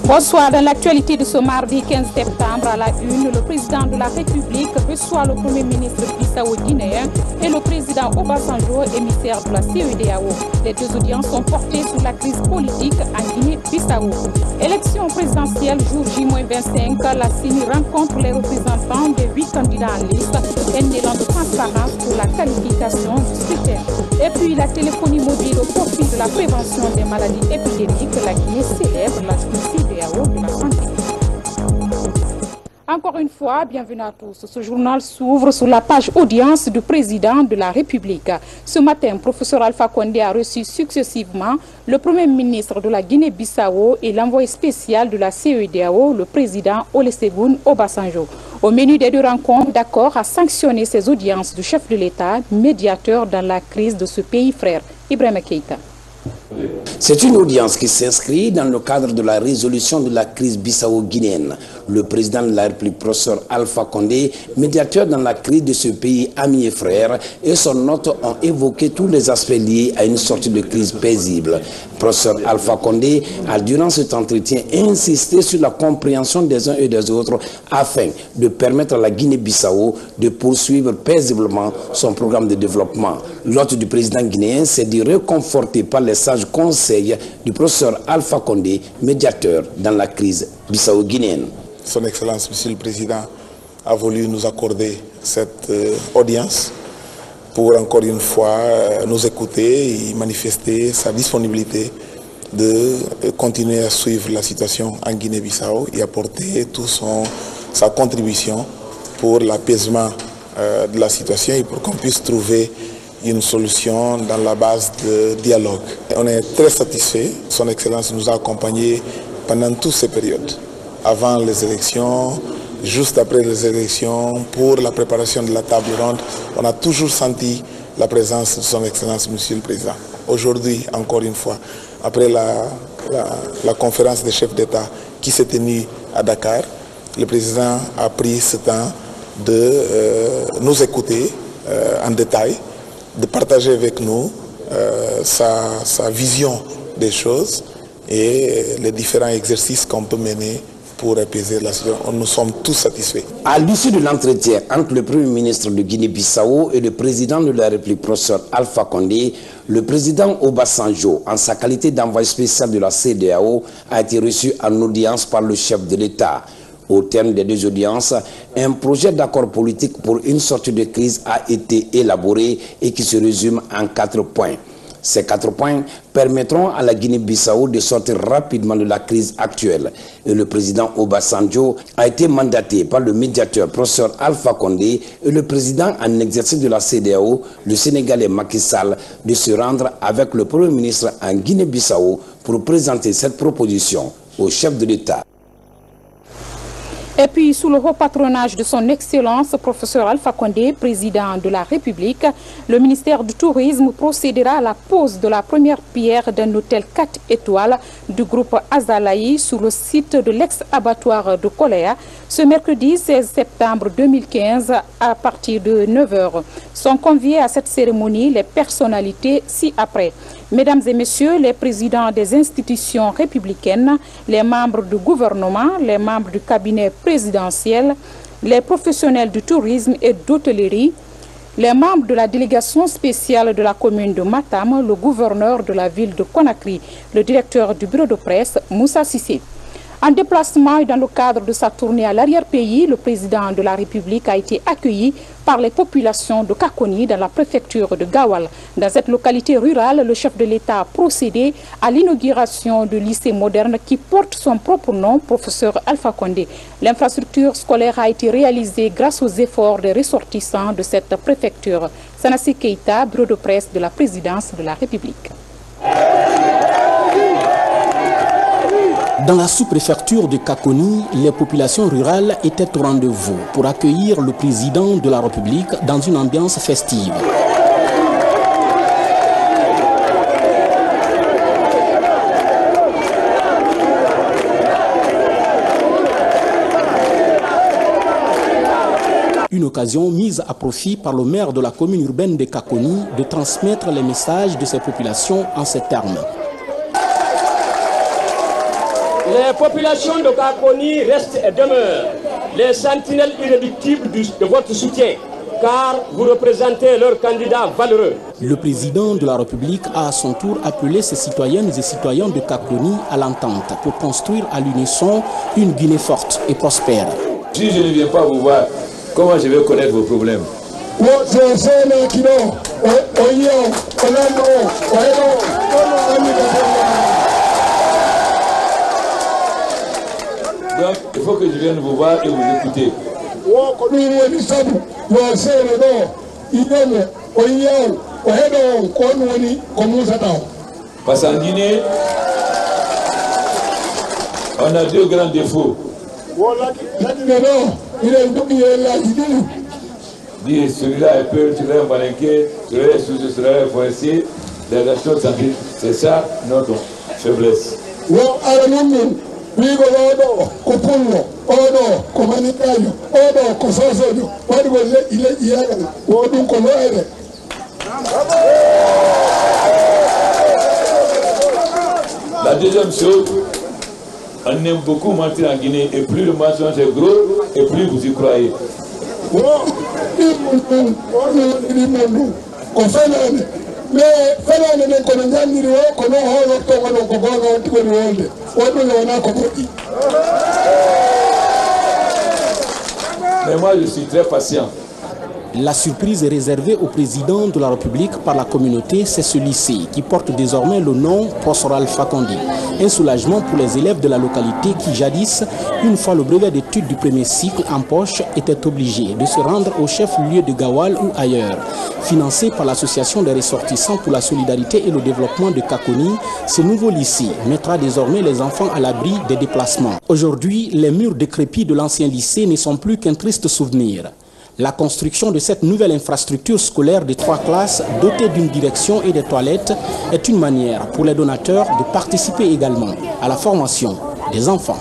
Bonsoir. Dans l'actualité de ce mardi 15 septembre, à la une, le président de la République reçoit le premier ministre bissau-guinéen et le président Obasanjo, émissaire de la CEDEAO. Les deux audiences sont portées sur la crise politique en Guinée-Bissau. Élection présidentielle jour J-25, la CENI rencontre les représentants des 8 candidats en liste, un élan de transparence pour la qualification du scrutin. Et puis la téléphonie mobile au profit de la prévention des maladies épidémiques, la Guinée célèbre la CEDEAO de la santé. Encore une fois, bienvenue à tous. Ce journal s'ouvre sur la page audience du président de la République. Ce matin, professeur Alpha Condé a reçu successivement le premier ministre de la Guinée-Bissau et l'envoyé spécial de la CEDEAO, le président Olusegun Obasanjo. Au menu des deux rencontres, d'accord à sanctionner ces audiences du chef de l'État, médiateur dans la crise de ce pays frère. Ibrahima Keïta. C'est une audience qui s'inscrit dans le cadre de la résolution de la crise bissau-guinéenne. Le président de la République, professeur Alpha Condé, médiateur dans la crise de ce pays ami et frère, et son hôte ont évoqué tous les aspects liés à une sortie de crise paisible. Professeur Alpha Condé a, durant cet entretien, insisté sur la compréhension des uns et des autres afin de permettre à la Guinée-Bissau de poursuivre paisiblement son programme de développement. L'hôte du président guinéen s'est dit réconforté par les sages conseils du professeur Alpha Condé, médiateur dans la crise bissau-guinéenne. Son Excellence, Monsieur le Président, a voulu nous accorder cette audience pour encore une fois nous écouter et manifester sa disponibilité de continuer à suivre la situation en Guinée-Bissau et apporter toute sa contribution pour l'apaisement de la situation et pour qu'on puisse trouver une solution dans la base de dialogue. On est très satisfait. Son Excellence nous a accompagnés pendant toutes ces périodes. Avant les élections, juste après les élections, pour la préparation de la table ronde, on a toujours senti la présence de Son Excellence, Monsieur le Président. Aujourd'hui, encore une fois, après la conférence des chefs d'État qui s'est tenue à Dakar, le Président a pris ce temps de nous écouter en détail, de partager avec nous sa vision des choses et les différents exercices qu'on peut mener pour apaiser la situation. Nous sommes tous satisfaits. À l'issue de l'entretien entre le Premier ministre de Guinée-Bissau et le président de la République, professeur Alpha Condé, le président Obasanjo, en sa qualité d'envoyé spécial de la CEDEAO, a été reçu en audience par le chef de l'État. Au terme des deux audiences, un projet d'accord politique pour une sortie de crise a été élaboré et qui se résume en 4 points. Ces 4 points permettront à la Guinée-Bissau de sortir rapidement de la crise actuelle. Et le président Obasanjo a été mandaté par le médiateur professeur Alpha Condé et le président en exercice de la CEDEAO, le Sénégalais Macky Sall, de se rendre avec le Premier ministre en Guinée-Bissau pour présenter cette proposition au chef de l'État. Et puis, sous le haut patronage de son Excellence, professeur Alpha Condé, président de la République, le ministère du Tourisme procédera à la pose de la première pierre d'un hôtel 4 étoiles du groupe Azalaï sur le site de l'ex-abattoir de Koléa ce mercredi 16 septembre 2015 à partir de 9h. Sont conviés à cette cérémonie les personnalités ci-après. Mesdames et messieurs, les présidents des institutions républicaines, les membres du gouvernement, les membres du cabinet présidentiel, les professionnels du tourisme et d'hôtellerie, les membres de la délégation spéciale de la commune de Matam, le gouverneur de la ville de Conakry, le directeur du bureau de presse, Moussa Sissé. En déplacement et dans le cadre de sa tournée à l'arrière-pays, le président de la République a été accueilli par les populations de Kakoni dans la préfecture de Gawal. Dans cette localité rurale, le chef de l'État a procédé à l'inauguration du lycée moderne qui porte son propre nom, professeur Alpha Condé. L'infrastructure scolaire a été réalisée grâce aux efforts des ressortissants de cette préfecture. Sanassi Keïta, bureau de presse de la présidence de la République. Dans la sous-préfecture de Kakoni, les populations rurales étaient au rendez-vous pour accueillir le président de la République dans une ambiance festive. Une occasion mise à profit par le maire de la commune urbaine de Kakoni de transmettre les messages de ces populations en ces termes. Les populations de Kakoni restent et demeurent les sentinelles irréductibles de votre soutien, car vous représentez leurs candidats valeureux. Le président de la République a à son tour appelé ses citoyennes et citoyens de Kakoni à l'entente pour construire à l'unisson une Guinée forte et prospère. Si je ne viens pas vous voir, comment je vais connaître vos problèmes? Donc, il faut que je vienne vous voir et vous écouter. Parce qu'en Guinée, on a deux grands défauts. Celui-là est peur, celui-là est malinqué, celui-là est sous, celui-là est forestier. Les relations scientifiques, c'est ça notre faiblesse. La deuxième chose, on aime beaucoup mentir en Guinée, et plus le mensonge est gros, et plus vous y croyez. Mais moi je suis très patient. La surprise est réservée au président de la République par la communauté, c'est ce lycée qui porte désormais le nom Professeur Alpha Condé. Un soulagement pour les élèves de la localité qui jadis, une fois le brevet d'études du premier cycle en poche, étaient obligés de se rendre au chef-lieu de Gawal ou ailleurs. Financé par l'association des ressortissants pour la solidarité et le développement de Kakoni, ce nouveau lycée mettra désormais les enfants à l'abri des déplacements. Aujourd'hui, les murs décrépits de l'ancien lycée ne sont plus qu'un triste souvenir. La construction de cette nouvelle infrastructure scolaire de 3 classes dotée d'une direction et des toilettes est une manière pour les donateurs de participer également à la formation des enfants.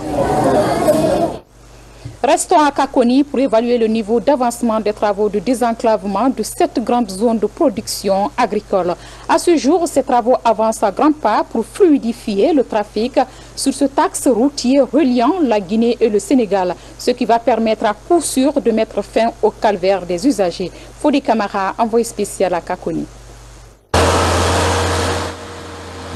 Restons à Kakoni pour évaluer le niveau d'avancement des travaux de désenclavement de cette grande zone de production agricole. À ce jour, ces travaux avancent à grands pas pour fluidifier le trafic sur ce axe routier reliant la Guinée et le Sénégal, ce qui va permettre à coup sûr de mettre fin au calvaire des usagers. Fodi Camara, envoyé spécial à Kakoni.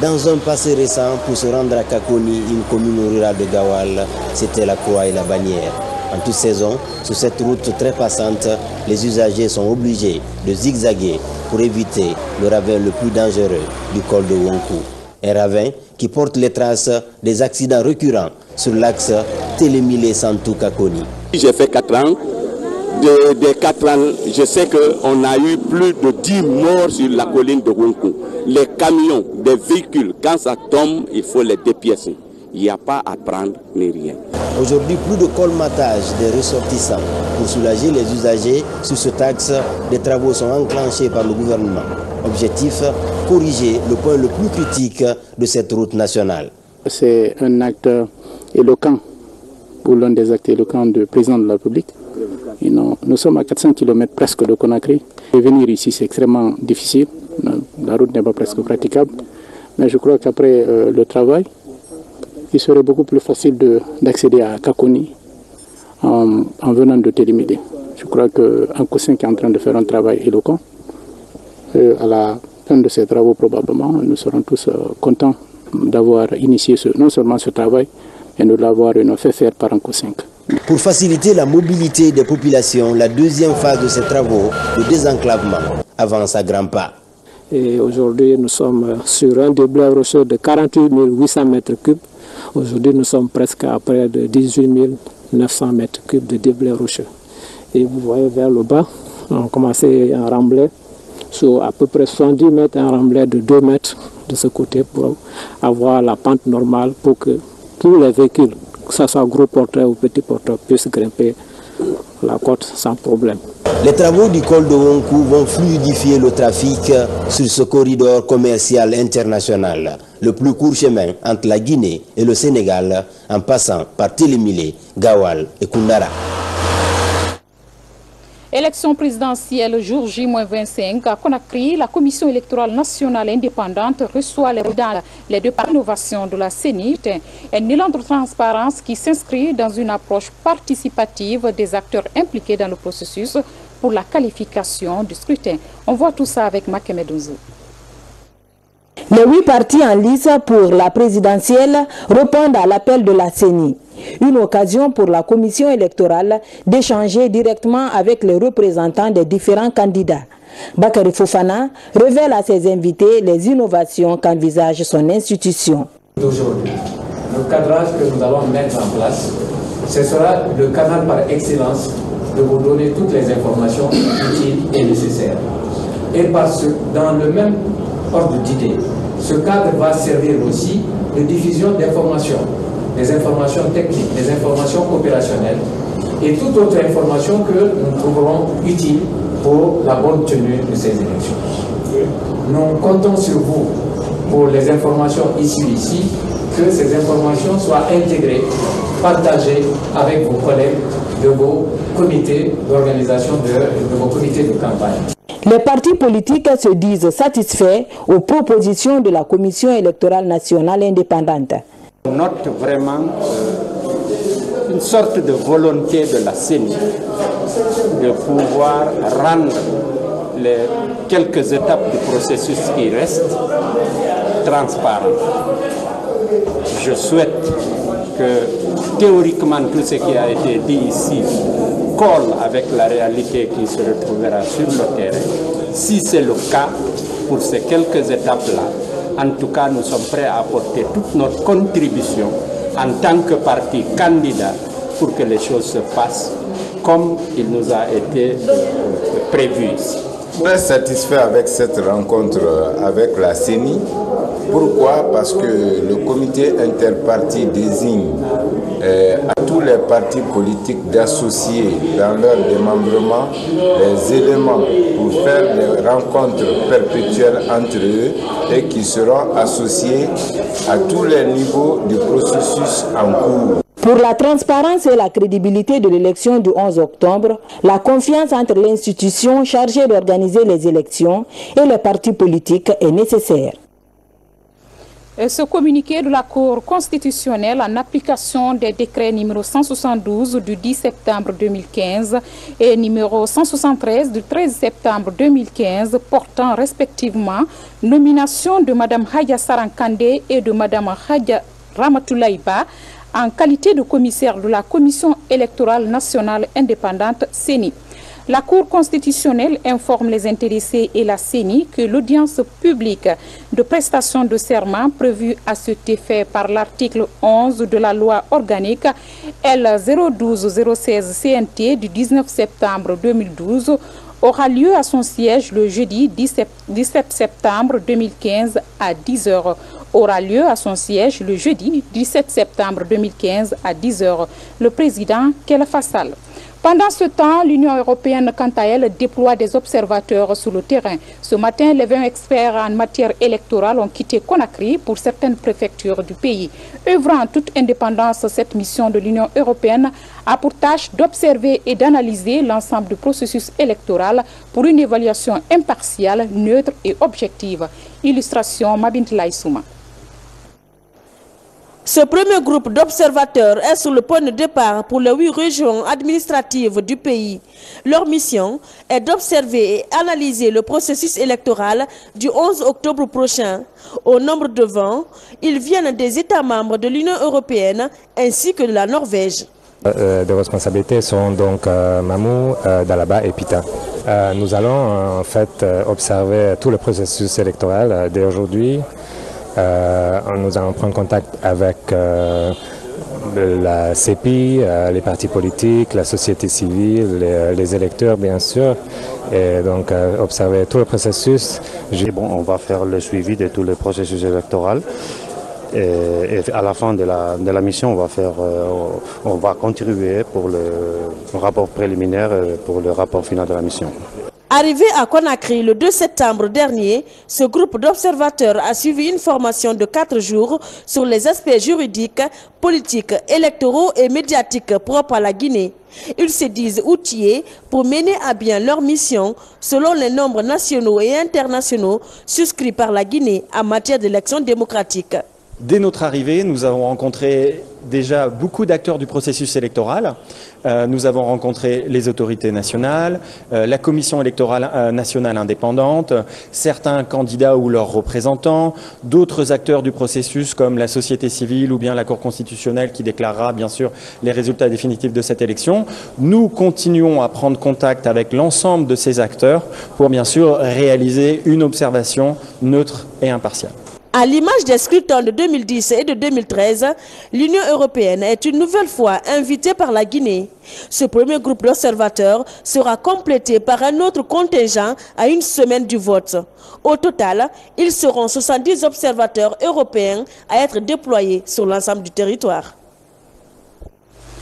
Dans un passé récent, pour se rendre à Kakoni, une commune rurale de Gawal, c'était la croix et la bannière. En toute saison, sur cette route très passante, les usagers sont obligés de zigzaguer pour éviter le ravin le plus dangereux du col de Wonkou. Un ravin qui porte les traces des accidents récurrents sur l'axe Télémilé-Santou-Kakoni. J'ai fait 4 ans. Des 4 ans, je sais qu'on a eu plus de 10 morts sur la colline de Wonkou. Les camions, des véhicules, quand ça tombe, il faut les dépiécer. Il n'y a pas à prendre ni rien. Aujourd'hui, plus de colmatage des ressortissants pour soulager les usagers sur ce axe. Des travaux sont enclenchés par le gouvernement. Objectif, corriger le point le plus critique de cette route nationale. C'est un acte éloquent, ou l'un des actes éloquents du président de la République. Et nous sommes à 400 km presque de Conakry. Et venir ici, c'est extrêmement difficile. La route n'est pas presque praticable. Mais je crois qu'après le travail, il serait beaucoup plus facile d'accéder à Kakoni en venant de Télémilé. Je crois qu'Anko 5 est en train de faire un travail éloquent. À la fin de ces travaux, probablement, nous serons tous contents d'avoir initié non seulement ce travail, mais de l'avoir fait faire par Anko 5. Pour faciliter la mobilité des populations, la deuxième phase de ces travaux, le désenclavement, avance à grands pas. Et aujourd'hui, nous sommes sur un déblai rocheux de 48 800 mètres cubes. Aujourd'hui, nous sommes presque à près de 18 900 mètres cubes de déblai rocheux. Et vous voyez vers le bas, on a commencé un remblai sur à peu près 70 mètres, un remblai de 2 mètres de ce côté pour avoir la pente normale pour que tous les véhicules, que ce soit gros porteurs ou petits porteurs, puissent grimper la côte sans problème. Les travaux du col de Wonkou vont fluidifier le trafic sur ce corridor commercial international, le plus court chemin entre la Guinée et le Sénégal, en passant par Télémilé, Gawal et Koundara. Élection présidentielle jour J-25 à Conakry, la Commission électorale nationale indépendante reçoit les deux par innovation de la CENI, un élan de transparence qui s'inscrit dans une approche participative des acteurs impliqués dans le processus pour la qualification du scrutin. On voit tout ça avec Makemed Ouzou. Les 8 partis en lice pour la présidentielle répondent à l'appel de la CENI. Une occasion pour la commission électorale d'échanger directement avec les représentants des différents candidats. Bakary Fofana révèle à ses invités les innovations qu'envisage son institution. Aujourd'hui, le cadrage que nous allons mettre en place, ce sera le canal par excellence de vous donner toutes les informations utiles et nécessaires. Et parce que dans le même ordre d'idées, ce cadre va servir aussi de diffusion d'informations, des informations techniques, des informations opérationnelles et toute autre information que nous trouverons utile pour la bonne tenue de ces élections. Nous comptons sur vous pour les informations issues ici, que ces informations soient intégrées, partagées avec vos collègues de vos comités d'organisation, de vos comités de campagne. Les partis politiques se disent satisfaits aux propositions de la Commission électorale nationale indépendante. On note vraiment une sorte de volonté de la CENI de pouvoir rendre les quelques étapes du processus qui restent transparentes. Je souhaite que théoriquement tout ce qui a été dit ici colle avec la réalité qui se retrouvera sur le terrain. Si c'est le cas, pour ces quelques étapes-là, en tout cas, nous sommes prêts à apporter toute notre contribution en tant que parti candidat pour que les choses se passent comme il nous a été prévu ici. Très satisfait avec cette rencontre avec la CENI. Pourquoi? Parce que le comité interparti désigne à tous les partis politiques d'associer dans leur démembrement les éléments pour faire des rencontres perpétuelles entre eux et qui seront associés à tous les niveaux du processus en cours. Pour la transparence et la crédibilité de l'élection du 11 octobre, la confiance entre l'institution chargée d'organiser les élections et les partis politiques est nécessaire. Ce communiqué de la Cour constitutionnelle en application des décrets numéro 172 du 10 septembre 2015 et numéro 173 du 13 septembre 2015 portant respectivement nomination de Mme Haya Sarankandé et de Mme Haya Ramatoulaïba en qualité de commissaire de la Commission électorale nationale indépendante CENI. La Cour constitutionnelle informe les intéressés et la CENI que l'audience publique de prestation de serment prévue à cet effet par l'article 11 de la loi organique L 012-016 CNT du 19 septembre 2012 aura lieu à son siège le jeudi 17 septembre 2015 à 10h. Aura lieu à son siège le jeudi 17 septembre 2015 à 10h. Le président Khalifa Sall. Pendant ce temps, l'Union européenne, quant à elle, déploie des observateurs sur le terrain. Ce matin, les 20 experts en matière électorale ont quitté Conakry pour certaines préfectures du pays. Œuvrant en toute indépendance, cette mission de l'Union européenne a pour tâche d'observer et d'analyser l'ensemble du processus électoral pour une évaluation impartiale, neutre et objective. Illustration Mabint Laïsouma. Ce premier groupe d'observateurs est sur le point de départ pour les 8 régions administratives du pays. Leur mission est d'observer et analyser le processus électoral du 11 octobre prochain. Au nombre de 20, ils viennent des États membres de l'Union européenne ainsi que de la Norvège. De responsabilités sont donc Mamou, Dalaba et Pita. Nous allons en fait observer tout le processus électoral dès aujourd'hui. Nous allons prendre contact avec la CEPI, les partis politiques, la société civile, les électeurs bien sûr, et donc observer tout le processus. Bon, on va faire le suivi de tout le processus électoral. Et à la fin de la mission, on va contribuer pour le rapport préliminaire et pour le rapport final de la mission. Arrivé à Conakry le 2 septembre dernier, ce groupe d'observateurs a suivi une formation de 4 jours sur les aspects juridiques, politiques, électoraux et médiatiques propres à la Guinée. Ils se disent outillés pour mener à bien leur mission selon les nombres nationaux et internationaux souscrits par la Guinée en matière d'élections démocratiques. Dès notre arrivée, nous avons rencontré déjà beaucoup d'acteurs du processus électoral. Nous avons rencontré les autorités nationales, la commission électorale nationale indépendante, certains candidats ou leurs représentants, d'autres acteurs du processus comme la société civile ou bien la Cour constitutionnelle qui déclarera bien sûr les résultats définitifs de cette élection. Nous continuons à prendre contact avec l'ensemble de ces acteurs pour bien sûr réaliser une observation neutre et impartiale. À l'image des scrutins de 2010 et de 2013, l'Union européenne est une nouvelle fois invitée par la Guinée. Ce premier groupe d'observateurs sera complété par un autre contingent à une semaine du vote. Au total, ils seront 70 observateurs européens à être déployés sur l'ensemble du territoire.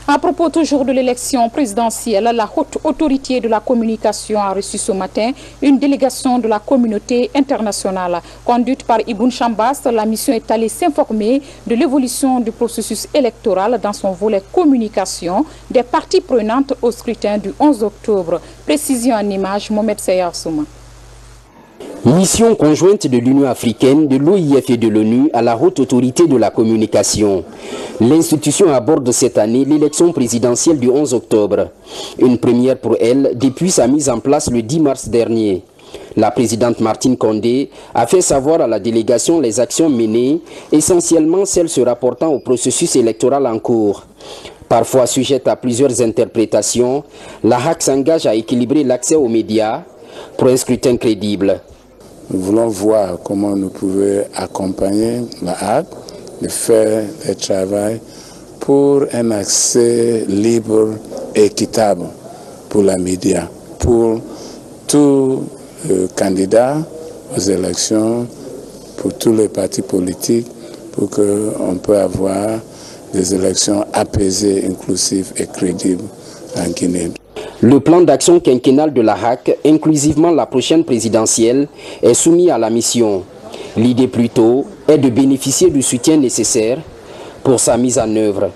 À propos toujours de l'élection présidentielle, la haute autorité de la communication a reçu ce matin une délégation de la communauté internationale. Conduite par Ibn Chambas, la mission est allée s'informer de l'évolution du processus électoral dans son volet communication des parties prenantes au scrutin du 11 octobre. Précision en images, Mohamed Seyar Souma. Mission conjointe de l'Union africaine, de l'OIF et de l'ONU à la haute autorité de la communication. L'institution aborde cette année l'élection présidentielle du 11 octobre. Une première pour elle depuis sa mise en place le 10 mars dernier. La présidente Martine Condé a fait savoir à la délégation les actions menées, essentiellement celles se rapportant au processus électoral en cours. Parfois sujette à plusieurs interprétations, la HAC s'engage à équilibrer l'accès aux médias pour un scrutin crédible. Nous voulons voir comment nous pouvons accompagner la HAC de faire le travail pour un accès libre et équitable pour les médias, pour tous les candidats aux élections, pour tous les partis politiques, pour qu'on puisse avoir des élections apaisées, inclusives et crédibles en Guinée. Le plan d'action quinquennal de la HAC, inclusivement la prochaine présidentielle, est soumis à la mission. L'idée plutôt est de bénéficier du soutien nécessaire pour sa mise en œuvre.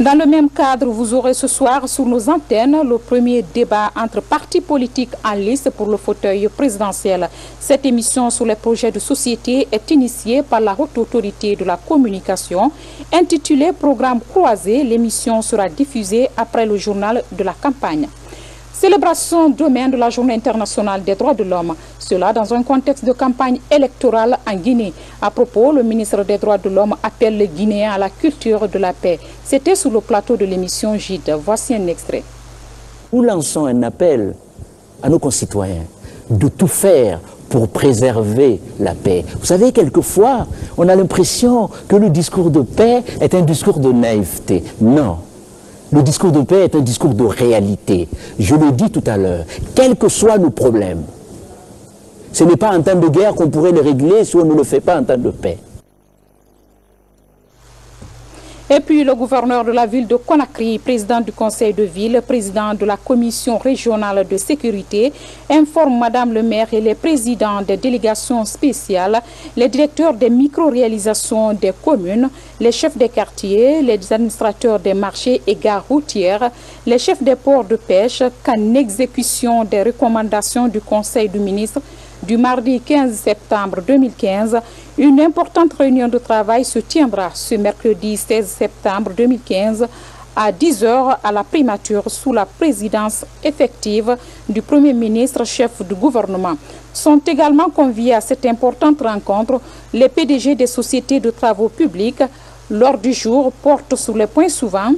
Dans le même cadre, vous aurez ce soir sur nos antennes le premier débat entre partis politiques en lice pour le fauteuil présidentiel. Cette émission sur les projets de société est initiée par la haute autorité de la communication. Intitulée Programme croisé, l'émission sera diffusée après le journal de la campagne. Célébration demain de la Journée internationale des droits de l'homme. Cela dans un contexte de campagne électorale en Guinée. À propos, le ministre des droits de l'homme appelle les Guinéens à la culture de la paix. C'était sur le plateau de l'émission Gide. Voici un extrait. Nous lançons un appel à nos concitoyens de tout faire pour préserver la paix. Vous savez, quelquefois, on a l'impression que le discours de paix est un discours de naïveté. Non. Le discours de paix est un discours de réalité. Je le dis tout à l'heure, quels que soient nos problèmes, ce n'est pas en temps de guerre qu'on pourrait les régler si on ne le fait pas en temps de paix. Et puis le gouverneur de la ville de Conakry, président du conseil de ville, président de la commission régionale de sécurité, informe Madame le maire et les présidents des délégations spéciales, les directeurs des micro-réalisations des communes, les chefs des quartiers, les administrateurs des marchés et gares routières, les chefs des ports de pêche qu'en exécution des recommandations du conseil du ministre du mardi 15 septembre 2015, une importante réunion de travail se tiendra ce mercredi 16 septembre 2015 à 10 h à la primature sous la présidence effective du Premier ministre chef du gouvernement. Sont également conviés à cette importante rencontre les PDG des sociétés de travaux publics. L'ordre du jour porte sur les points suivants: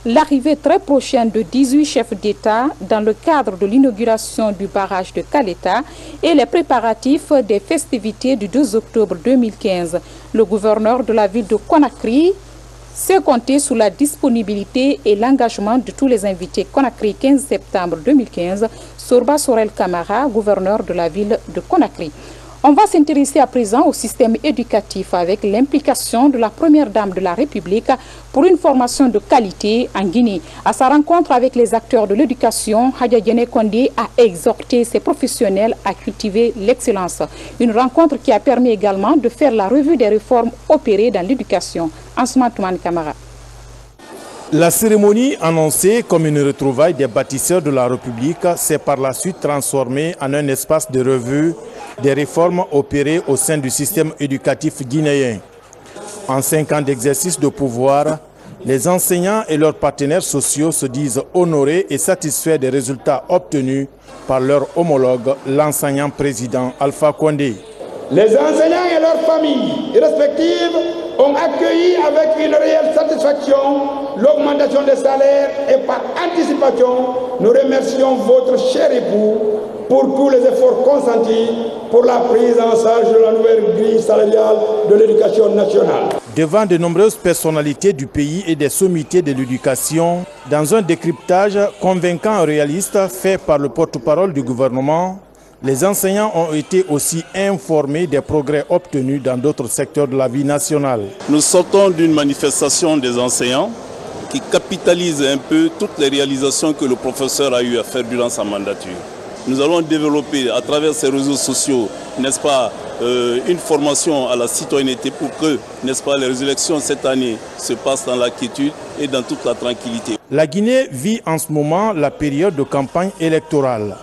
l'arrivée très prochaine de 18 chefs d'État dans le cadre de l'inauguration du barrage de Caleta et les préparatifs des festivités du 2 octobre 2015. Le gouverneur de la ville de Conakry s'est compté sur la disponibilité et l'engagement de tous les invités. Conakry, 15 septembre 2015, Sorba Sorel Kamara, gouverneur de la ville de Conakry. On va s'intéresser à présent au système éducatif avec l'implication de la première dame de la République pour une formation de qualité en Guinée. À sa rencontre avec les acteurs de l'éducation, Hadja Diéné Kondé a exhorté ses professionnels à cultiver l'excellence. Une rencontre qui a permis également de faire la revue des réformes opérées dans l'éducation. Ansman Toumane Kamara. La cérémonie annoncée comme une retrouvaille des bâtisseurs de la République s'est par la suite transformée en un espace de revue des réformes opérées au sein du système éducatif guinéen. En 5 ans d'exercice de pouvoir, les enseignants et leurs partenaires sociaux se disent honorés et satisfaits des résultats obtenus par leur homologue, l'enseignant président Alpha Condé. Les enseignants et leurs familles respectives ont accueilli avec une réelle satisfaction l'augmentation des salaires et par anticipation, nous remercions votre cher époux pour tous les efforts consentis pour la prise en charge de la nouvelle grille salariale de l'éducation nationale. Devant de nombreuses personnalités du pays et des sommités de l'éducation, dans un décryptage convaincant et réaliste fait par le porte-parole du gouvernement, les enseignants ont été aussi informés des progrès obtenus dans d'autres secteurs de la vie nationale. Nous sortons d'une manifestation des enseignants qui capitalise un peu toutes les réalisations que le professeur a eu à faire durant sa mandature. Nous allons développer à travers ces réseaux sociaux, n'est-ce pas, une formation à la citoyenneté pour que, n'est-ce pas, les élections cette année se passent dans la quiétude et dans toute la tranquillité. La Guinée vit en ce moment la période de campagne électorale.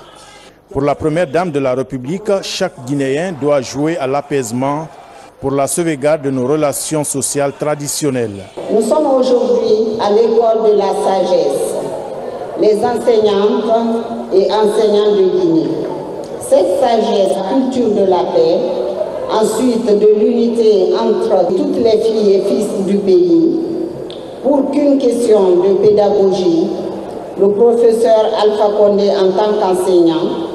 Pour la première dame de la République, chaque Guinéen doit jouer à l'apaisement pour la sauvegarde de nos relations sociales traditionnelles. Nous sommes aujourd'hui à l'école de la sagesse, les enseignantes et enseignants de Guinée. Cette sagesse, culture de la paix, ensuite de l'unité entre toutes les filles et fils du pays, pour qu'une question de pédagogie, le professeur Alpha Condé en tant qu'enseignant,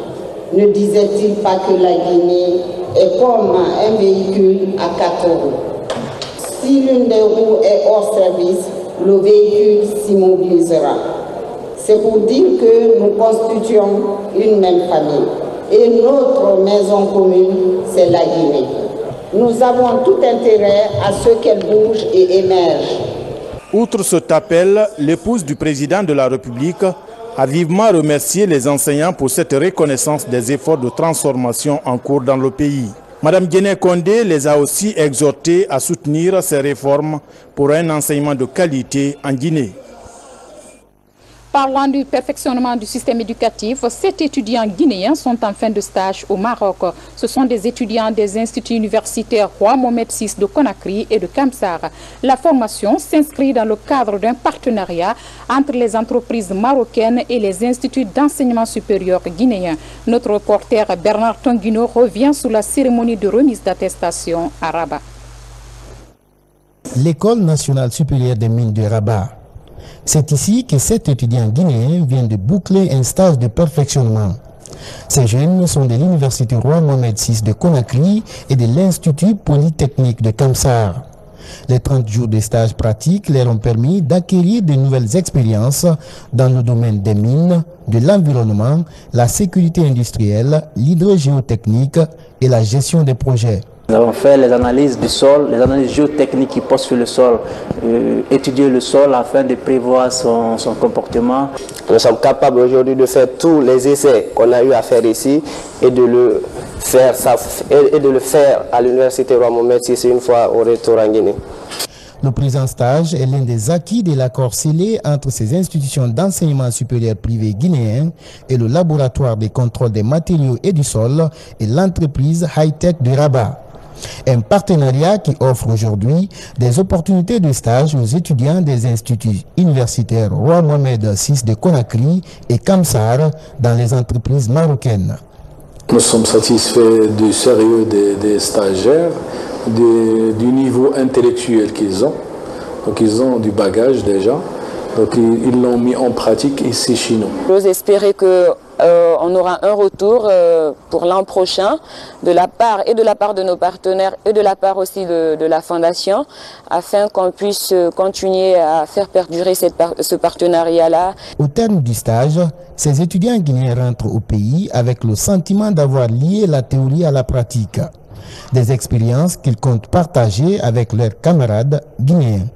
ne disait-il pas que la Guinée est comme un véhicule à 4 roues. Si l'une des roues est hors service, le véhicule s'immobilisera. C'est pour dire que nous constituons une même famille. Et notre maison commune, c'est la Guinée. Nous avons tout intérêt à ce qu'elle bouge et émerge. Outre cet appel, l'épouse du président de la République a vivement remercié les enseignants pour cette reconnaissance des efforts de transformation en cours dans le pays. Madame Diéné Kondé les a aussi exhortés à soutenir ces réformes pour un enseignement de qualité en Guinée. Parlant du perfectionnement du système éducatif, 7 étudiants guinéens sont en fin de stage au Maroc. Ce sont des étudiants des instituts universitaires Roi Mohamed VI de Conakry et de Kamsar. La formation s'inscrit dans le cadre d'un partenariat entre les entreprises marocaines et les instituts d'enseignement supérieur guinéens. Notre reporter Bernard Tonguino revient sur la cérémonie de remise d'attestation à Rabat. L'École nationale supérieure des mines de Rabat. C'est ici que 7 étudiants guinéens viennent de boucler un stage de perfectionnement. Ces jeunes sont de l'Université Roi Mohamed VI de Conakry et de l'Institut Polytechnique de Kamsar. Les 30 jours de stage pratique leur ont permis d'acquérir de nouvelles expériences dans le domaine des mines, de l'environnement, la sécurité industrielle, l'hydrogéotechnique et la gestion des projets. Nous avons fait les analyses du sol, les analyses géotechniques qui posent sur le sol, étudier le sol afin de prévoir son comportement. Nous sommes capables aujourd'hui de faire tous les essais qu'on a eu à faire ici et de le faire à l'Université Roi Mohamed VI une fois au retour en Guinée. Le présent stage est l'un des acquis de l'accord scellé entre ces institutions d'enseignement supérieur privé guinéen et le laboratoire de contrôle des matériaux et du sol et l'entreprise high-tech de Rabat. Un partenariat qui offre aujourd'hui des opportunités de stage aux étudiants des instituts universitaires Roi Mohamed VI de Conakry et Kamsar dans les entreprises marocaines. Nous sommes satisfaits du sérieux des stagiaires, du niveau intellectuel qu'ils ont. Donc ils ont du bagage déjà. Donc ils l'ont mis en pratique ici chez nous. J'ose espérer que on aura un retour pour l'an prochain de la part de nos partenaires et de la part aussi de la Fondation, afin qu'on puisse continuer à faire perdurer ce partenariat-là. Au terme du stage, ces étudiants guinéens rentrent au pays avec le sentiment d'avoir lié la théorie à la pratique. Des expériences qu'ils comptent partager avec leurs camarades guinéens.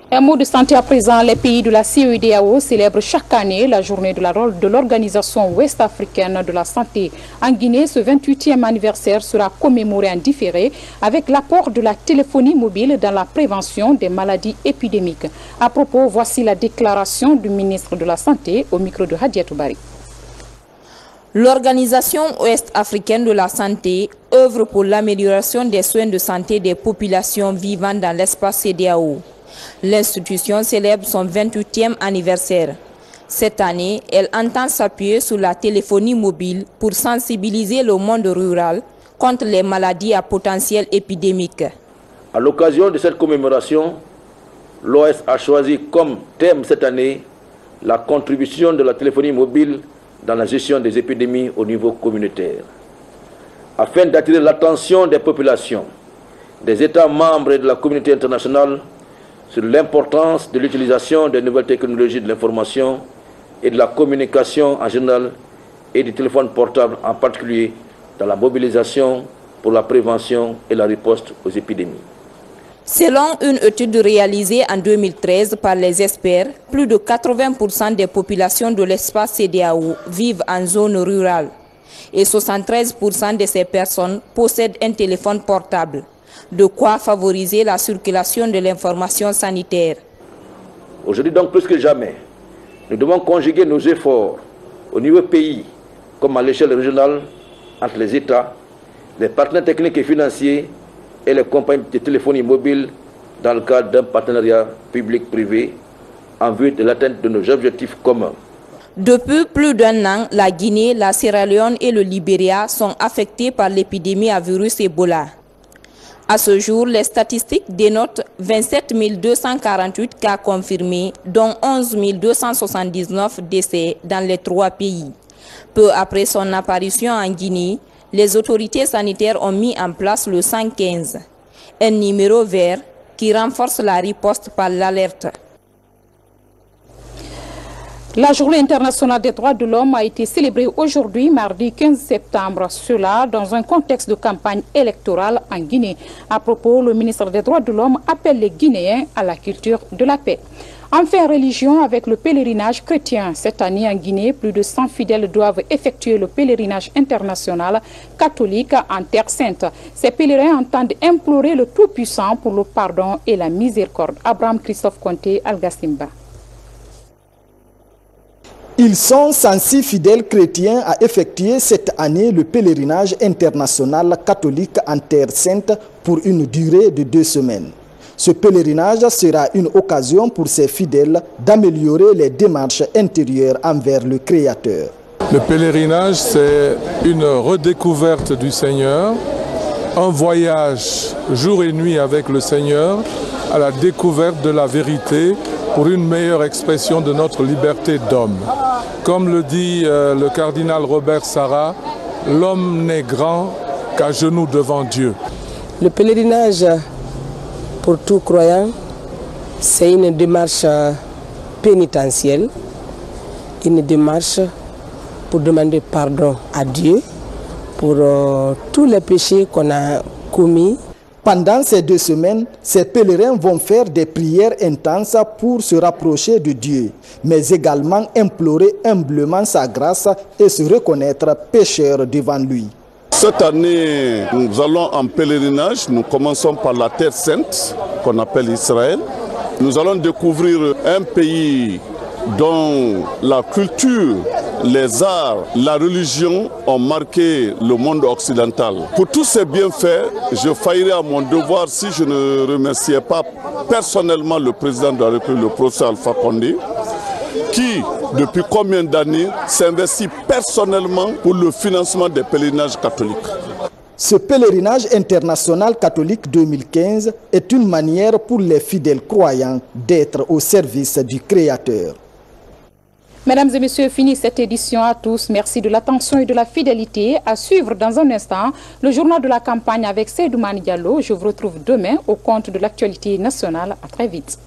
Un mot de santé à présent. Les pays de la CEDEAO célèbrent chaque année la journée de l'Organisation ouest-africaine de la santé. En Guinée, ce 28e anniversaire sera commémoré en différé avec l'apport de la téléphonie mobile dans la prévention des maladies épidémiques. À propos, voici la déclaration du ministre de la Santé au micro de Hadiatou Bari. L'Organisation ouest-africaine de la santé œuvre pour l'amélioration des soins de santé des populations vivant dans l'espace CEDEAO. L'institution célèbre son 28e anniversaire. Cette année, elle entend s'appuyer sur la téléphonie mobile pour sensibiliser le monde rural contre les maladies à potentiel épidémique. À l'occasion de cette commémoration, l'OS a choisi comme thème cette année la contribution de la téléphonie mobile dans la gestion des épidémies au niveau communautaire. Afin d'attirer l'attention des populations, des États membres et de la communauté internationale sur l'importance de l'utilisation des nouvelles technologies de l'information et de la communication en général et du téléphone portable en particulier dans la mobilisation pour la prévention et la riposte aux épidémies. Selon une étude réalisée en 2013 par les experts, plus de 80% des populations de l'espace CEDEAO vivent en zone rurale et 73% de ces personnes possèdent un téléphone portable. De quoi favoriser la circulation de l'information sanitaire. Aujourd'hui donc plus que jamais, nous devons conjuguer nos efforts au niveau pays comme à l'échelle régionale entre les États, les partenaires techniques et financiers et les compagnies de téléphonie mobile dans le cadre d'un partenariat public-privé en vue de l'atteinte de nos objectifs communs. Depuis plus d'un an, la Guinée, la Sierra Leone et le Libéria sont affectés par l'épidémie à virus Ebola. À ce jour, les statistiques dénotent 27 248 cas confirmés, dont 11 279 décès dans les 3 pays. Peu après son apparition en Guinée, les autorités sanitaires ont mis en place le 115, un numéro vert qui renforce la riposte par l'alerte. La Journée internationale des droits de l'homme a été célébrée aujourd'hui, mardi 15 septembre. Cela dans un contexte de campagne électorale en Guinée. À propos, le ministre des droits de l'homme appelle les Guinéens à la culture de la paix. Enfin, religion avec le pèlerinage chrétien. Cette année en Guinée, plus de 100 fidèles doivent effectuer le pèlerinage international catholique en Terre Sainte. Ces pèlerins entendent implorer le Tout-Puissant pour le pardon et la miséricorde. Abraham Christophe Conté, Al-Gassimba. Ils sont 106 fidèles chrétiens à effectuer cette année le pèlerinage international catholique en Terre Sainte pour une durée de 2 semaines. Ce pèlerinage sera une occasion pour ces fidèles d'améliorer les démarches intérieures envers le Créateur. Le pèlerinage, c'est une redécouverte du Seigneur, un voyage jour et nuit avec le Seigneur à la découverte de la vérité pour une meilleure expression de notre liberté d'homme. Comme le dit le cardinal Robert Sarah, l'homme n'est grand qu'à genoux devant Dieu. Le pèlerinage pour tout croyant, c'est une démarche pénitentielle, une démarche pour demander pardon à Dieu pour tous les péchés qu'on a commis. Pendant ces 2 semaines, ces pèlerins vont faire des prières intenses pour se rapprocher de Dieu, mais également implorer humblement sa grâce et se reconnaître pécheurs devant lui. Cette année, nous allons en pèlerinage. Nous commençons par la Terre Sainte, qu'on appelle Israël. Nous allons découvrir un pays dont la culture, les arts, la religion ont marqué le monde occidental. Pour tous ces bienfaits, je faillirais à mon devoir si je ne remerciais pas personnellement le président de la République, le professeur Alpha Condé, qui, depuis combien d'années, s'investit personnellement pour le financement des pèlerinages catholiques. Ce pèlerinage international catholique 2015 est une manière pour les fidèles croyants d'être au service du Créateur. Mesdames et messieurs, fini cette édition à tous. Merci de l'attention et de la fidélité. À suivre dans un instant le journal de la campagne avec Seydou Mani Diallo. Je vous retrouve demain au compte de l'actualité nationale. À très vite.